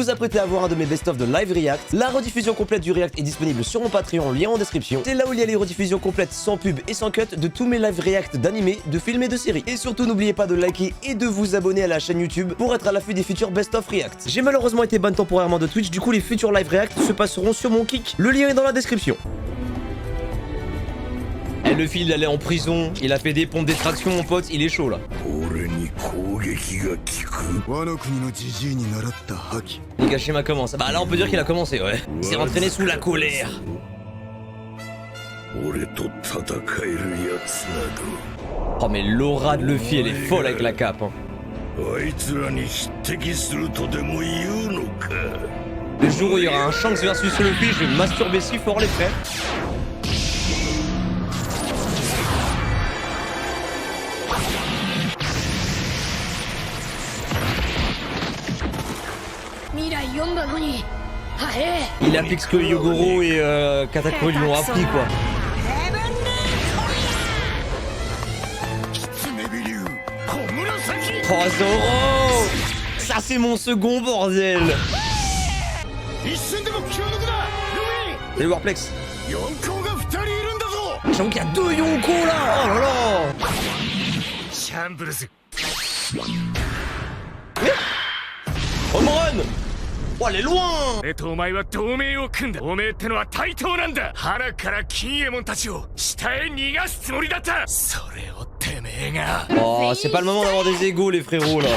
vous apprêtez à voir un de mes best-of de live react. La rediffusion complète du react est disponible sur mon Patreon, lien en description. C'est là où il y a les rediffusions complètes sans pub et sans cut de tous mes live react d'animés, de films et de séries. Et surtout n'oubliez pas de liker et de vous abonner à la chaîne YouTube pour être à l'affût des futurs best-of react. J'ai malheureusement été ban temporairement de Twitch, du coup les futurs live react se passeront sur mon kick. Le lien est dans la description. Eh, le fil il allait en prison, il a fait des pompes d'extraction mon pote, il est chaud là. Nigashima commence. Bah là on peut dire qu'il a commencé, ouais. Il s'est entraîné sous la colère. Oh mais l'aura de Luffy elle est folle avec la cape hein. Le jour où il y aura un Shanks versus Luffy, je vais me masturber si fort les frères. Il applique ce que Yogoro et Katakuri lui ont appris quoi. Oh Zoro! Ça c'est mon second bordel! Salut Warplex! J'avoue qu'il y a deux Yonko là! Oh là là! Home run! Oh, elle est loin! Oh, c'est pas le moment d'avoir des égos, les frérots là.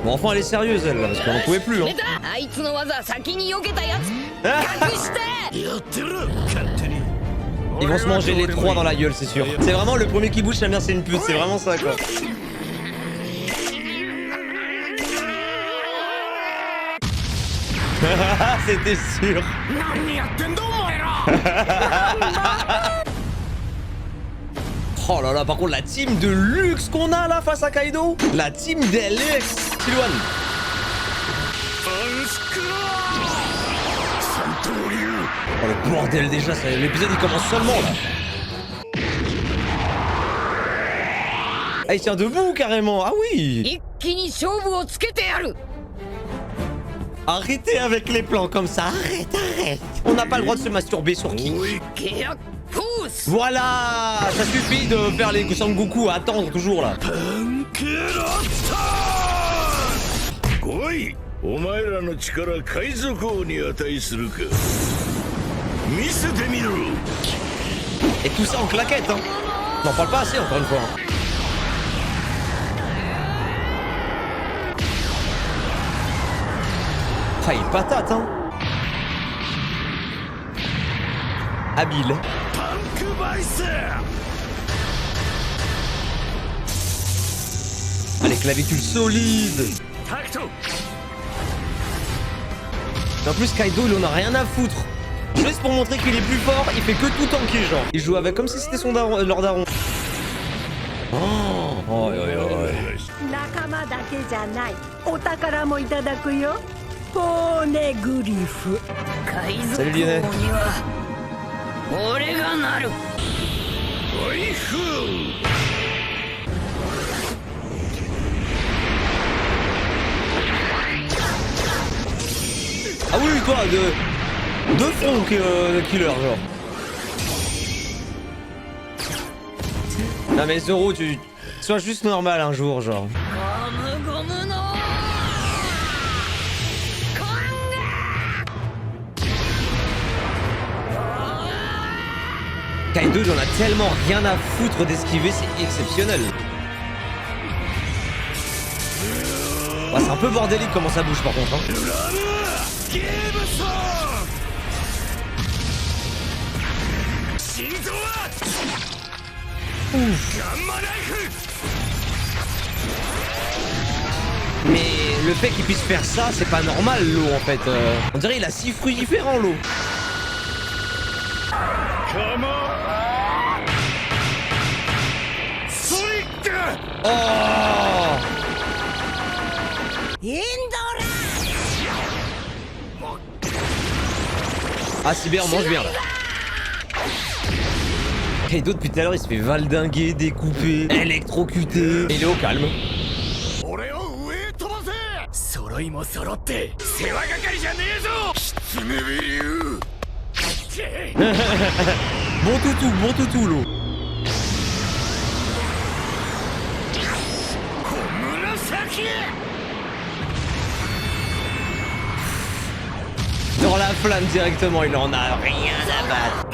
Bon, enfin, elle est sérieuse, elle, là, parce qu'on en pouvait plus, hein. Ils vont se manger les trois dans la gueule, c'est sûr. C'est vraiment le premier qui bouge, sa mère, c'est une pute, c'est vraiment ça, quoi. C'était sûr. Oh là là, par contre, la team de luxe qu'on a là face à Kaido. La team des luxe. Silouane. Oh le bordel déjà, l'épisode il commence seulement là. Ah il tient debout carrément, ah oui. Arrêtez avec les plans comme ça, arrête. On n'a pas le droit de se masturber sur qui. Voilà, ça suffit de faire les Sangoku à attendre toujours là. Et tout ça en claquette, hein. On n'en parle pas assez encore une fois. Ah, il est patate, hein. Habile. Ah, les clavicules solides. En plus Kaido il en a rien à foutre. Juste pour montrer qu'il est plus fort, il fait que tout tanker genre. Il joue avec comme si c'était son daron, leur daron. Oh, Salut Lionel. Ah oui, toi, de front killer, genre. Non mais Zoro, tu sois juste normal un jour, genre. Kaido, il en a tellement rien à foutre d'esquiver, c'est exceptionnel. Ouais, c'est un peu bordélique comment ça bouge par contre, hein. Mais le fait qu'il puisse faire ça, c'est pas normal l'eau en fait. On dirait il a 6 fruits différents l'eau. Oh! Ah Cyber, mange bien là. Et d'autres depuis tout à l'heure il se fait valdinguer, découper, électrocuter. Et il est au calme. Bon toutou l'eau. Dans la flamme directement, il en a rien à battre.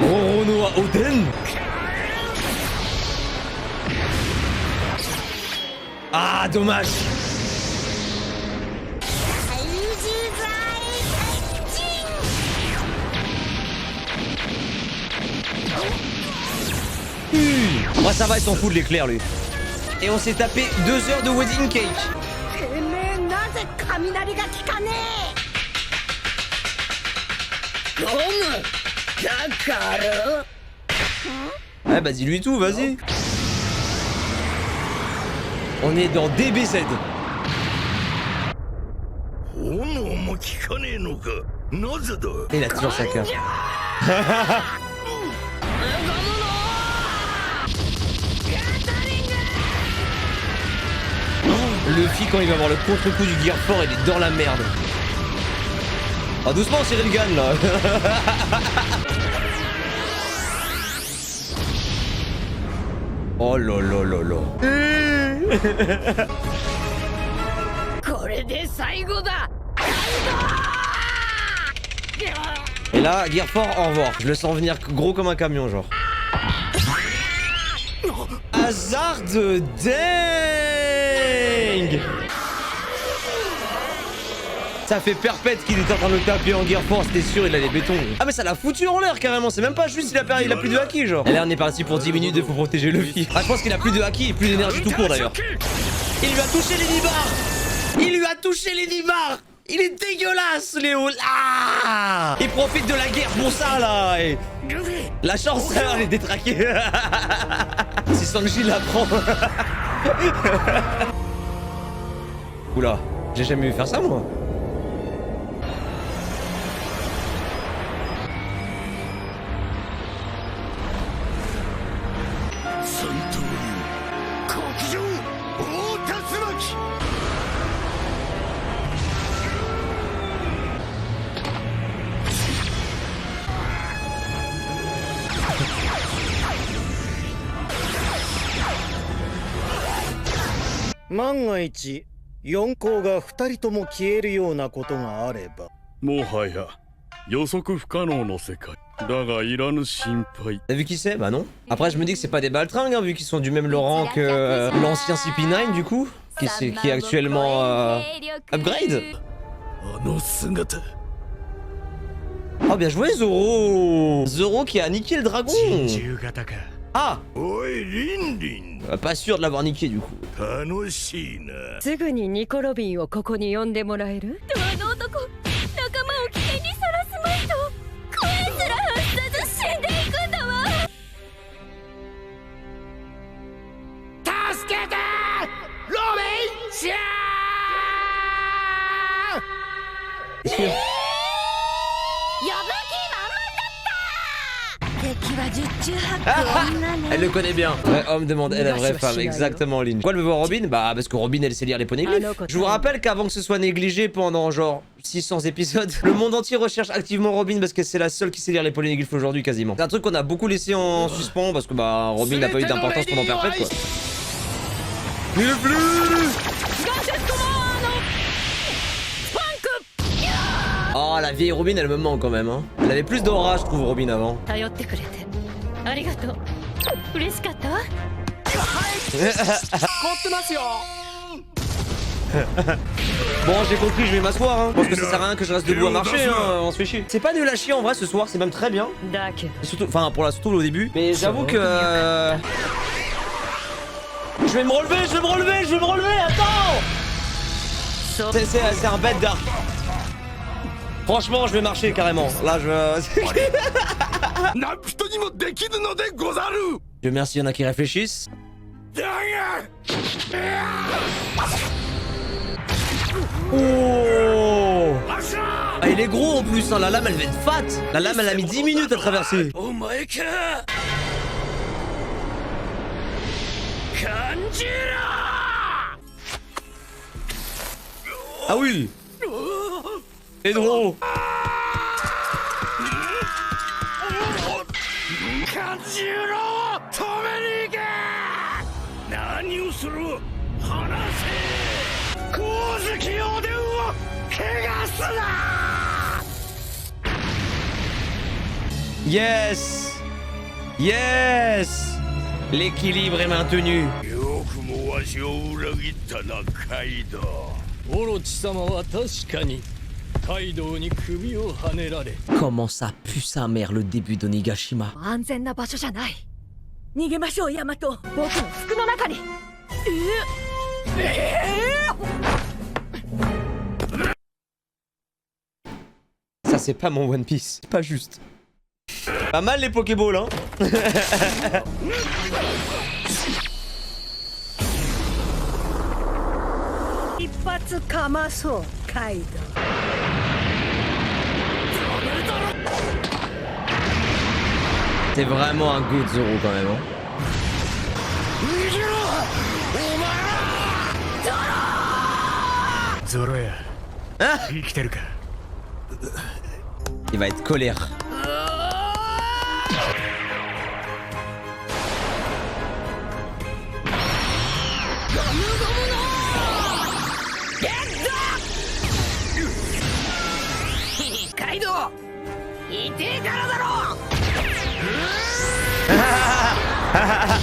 Roronoa Oden. Ah, dommage. Moi ça va, il s'en fout de l'éclair lui. Et on s'est tapé 2 heures de wedding cake. Ouais bah dis-lui tout, vas-y. On est dans DBZ. Et il a toujours sa carte. Luffy quand il va avoir le contre-coup du Gear 4, il est dans la merde. Ah doucement Cyril Gann là. Oh là là là là. Et là, Gear 4, au revoir. Je le sens venir gros comme un camion genre. Hasard de dingue. Ça fait perpète qu'il était en train de le taper en Gear 4, c'était sûr, il a les bétons. Ah mais ça l'a foutu en l'air carrément, c'est même pas juste il a plus de haki genre. Et là on est parti pour 10 minutes de faut protéger Luffy. Ah je pense qu'il a plus de haki et plus d'énergie tout court d'ailleurs. Il lui a touché les Nibar. Il lui a touché les Nibar. Il est dégueulasse Léo. Ah, il profite de la guerre pour ça là. Et... la chance, elle est détraquée. Si Sanji la prend. Oula, j'ai jamais vu faire ça moi. T'as vu qui c'est? Bah non. Après je me dis que c'est pas des baltringues hein, vu qu'ils sont du même rang que l'ancien CP9 du coup, qui est actuellement upgrade. Oh bien joué Zoro. Zoro qui a niqué le dragon. Ah, pas sûr de l'avoir niqué du coup. Elle le connaît bien. Vrai homme demande elle la vraie femme, exactement Lynn. Pourquoi elle veut voir Robin? Bah parce que Robin elle sait lire les poneglyphes. Je vous rappelle qu'avant que ce soit négligé pendant genre 600 épisodes, le monde entier recherche activement Robin parce que c'est la seule qui sait lire les poneglyphes aujourd'hui quasiment. C'est un truc qu'on a beaucoup laissé en suspens parce que bah Robin n'a pas eu d'importance pendant Perpète quoi. Il est plus. Oh la vieille Robin elle me manque quand même hein. Elle avait plus d'aura je trouve Robin avant. Bon j'ai compris, je vais m'asseoir hein. Je pense que ça sert à rien que je reste debout à marcher hein. On se fait chier. C'est pas nul à chier en vrai ce soir, c'est même très bien. Surtout, enfin surtout au début. Mais j'avoue que je vais me relever, attends. C'est un bête d'arc. Franchement, je vais marcher carrément. Là, je... Dieu merci, il y en a qui réfléchissent. Oh! Ah, il est gros en plus, hein. La lame elle va être fat. La lame elle a mis 10 minutes à traverser. Ah oui. C'est drôle. Yes! Yes! L'équilibre est maintenu. Comment ça pue sa mère le début d'Onigashima. Ça c'est pas mon One Piece, c'est pas juste. Pas mal les Pokéballs hein. C'est vraiment un good Zoro quand même hein. Hein? Il va être colère.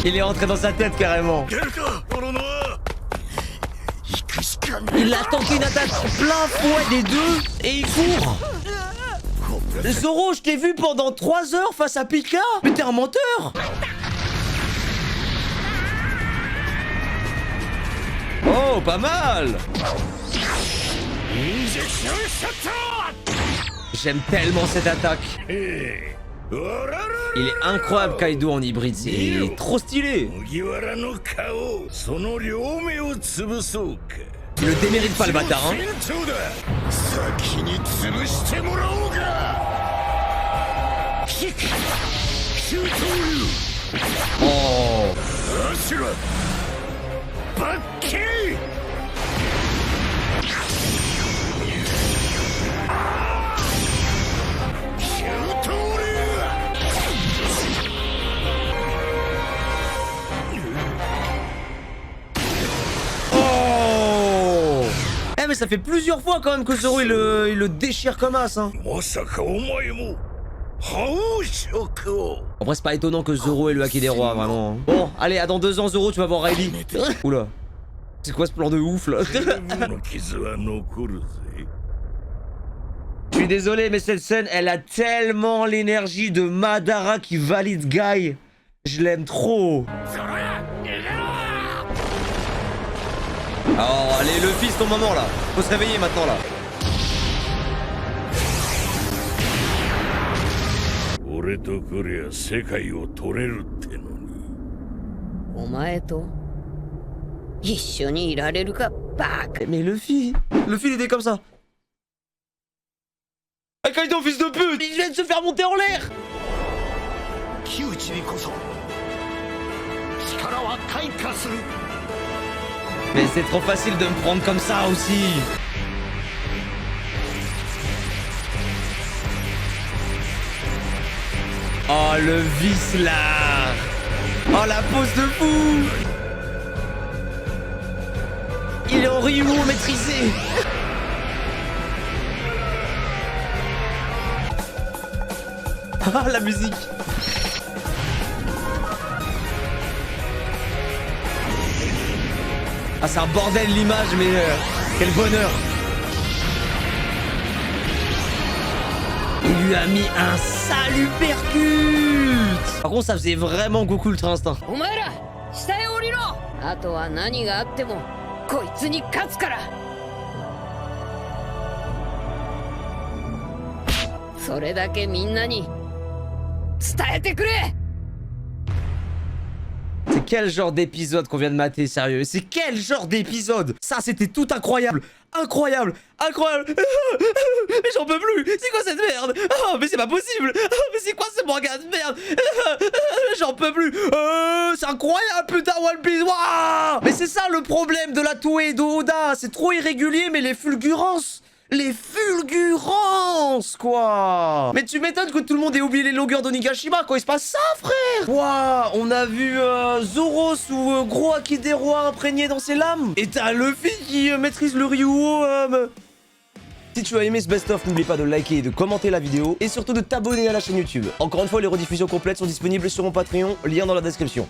Il est rentré dans sa tête carrément. Il a tenté une attaque plein fouet des deux et il court. Zoro, je t'ai vu pendant 3 heures face à Pika. Mais t'es un menteur. Oh, pas mal. J'aime tellement cette attaque. Il est incroyable Kaido en hybride, c'est trop stylé. Il le démérite pas le bâtard hein. Oh. Eh mais ça fait plusieurs fois quand même que Zoro il le déchire comme as hein. En vrai c'est pas étonnant que Zoro ait le haki des rois vraiment. Bon allez à dans 2 ans Zoro tu vas voir Riley. Oula. C'est quoi ce plan de ouf là? Je suis désolé mais cette scène elle a tellement l'énergie de Madara qui valide Guy. Je l'aime trop. Oh allez Luffy c'est ton moment là. Faut se réveiller maintenant là. Mais Luffy il était comme ça. Ah Kaido fils de pute, il vient de se faire monter en l'air. Mais c'est trop facile de me prendre comme ça aussi. Oh le vice là. Oh la pose de fou. Il est en Ryuo maîtrisé. Ah la musique. Ah c'est un bordel l'image mais quel bonheur. Il lui a mis un salupercute. Par contre ça faisait vraiment Goku Ultra Instinct. それだけみんなに伝えてくれ。 C'est quel genre d'épisode qu'on vient de mater, sérieux? C'est quel genre d'épisode? Ça, c'était tout incroyable. Incroyable. Incroyable. Mais j'en peux plus. C'est quoi cette merde? Oh, mais c'est pas possible. Oh, mais c'est quoi ce manga de merde? J'en peux plus. C'est incroyable, putain, One Piece. Waouh. Mais c'est ça le problème de la Toei et de Oda. C'est trop irrégulier, mais les fulgurances. Les fulgurances, quoi. Mais tu m'étonnes que tout le monde ait oublié les longueurs d'Onigashima quand il se passe ça, frère. Waouh, on a vu Zoro sous gros haki des rois imprégné dans ses lames. Et t'as Luffy qui maîtrise le Ryuo. Si tu as aimé ce best-of, n'oublie pas de liker et de commenter la vidéo. Et surtout de t'abonner à la chaîne YouTube. Encore une fois, les rediffusions complètes sont disponibles sur mon Patreon, lien dans la description.